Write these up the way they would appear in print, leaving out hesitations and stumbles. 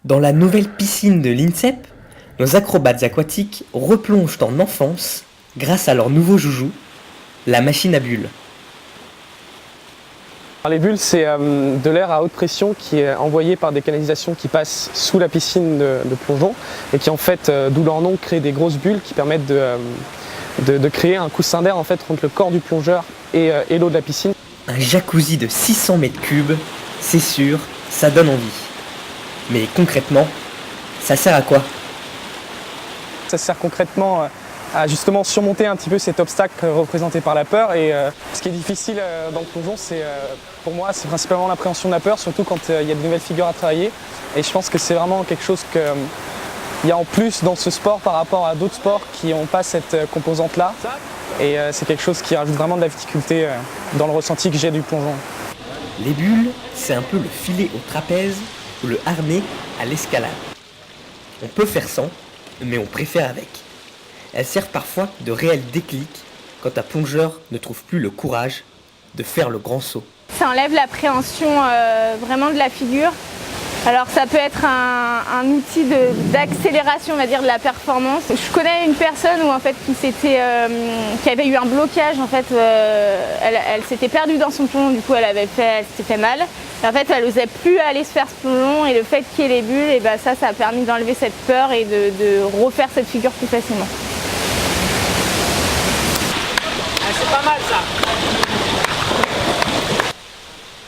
Dans la nouvelle piscine de l'INSEP, nos acrobates aquatiques replongent en enfance grâce à leur nouveau joujou, la machine à bulles. Les bulles, c'est de l'air à haute pression qui est envoyé par des canalisations qui passent sous la piscine de plongeon et qui en fait, d'où leur nom, créent des grosses bulles qui permettent de créer un coussin d'air en fait entre le corps du plongeur et l'eau de la piscine. Un jacuzzi de 600 mètres cubes, c'est sûr, ça donne envie. Mais concrètement, ça sert à quoi? Ça sert concrètement à justement surmonter un petit peu cet obstacle représenté par la peur. Et ce qui est difficile dans le plongeon, pour moi, c'est principalement l'appréhension de la peur, surtout quand il y a de nouvelles figures à travailler. Et je pense que c'est vraiment quelque chose qu'il y a en plus dans ce sport par rapport à d'autres sports qui n'ont pas cette composante-là. Et c'est quelque chose qui rajoute vraiment de la difficulté dans le ressenti que j'ai du plongeon. Les bulles, c'est un peu le filet au trapèze ou le harnais à l'escalade. On peut faire sans, mais on préfère avec. Elles servent parfois de réel déclic quand un plongeur ne trouve plus le courage de faire le grand saut. Ça enlève l'appréhension vraiment de la figure. Alors ça peut être un outil d'accélération, on va dire, de la performance. Je connais une personne où, en fait, qui avait eu un blocage. En fait, elle s'était perdue dans son plongeon, du coup elle s'était fait mal. Et en fait, elle n'osait plus aller se faire ce plongeon, et le fait qu'il y ait les bulles, et ben ça a permis d'enlever cette peur et de refaire cette figure plus facilement. Ah, c'est pas mal ça.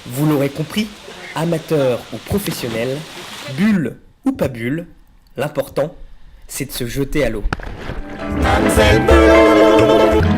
Vous l'aurez compris, amateur ou professionnel, bulle ou pas bulle, l'important, c'est de se jeter à l'eau. Mademoiselle Bulle.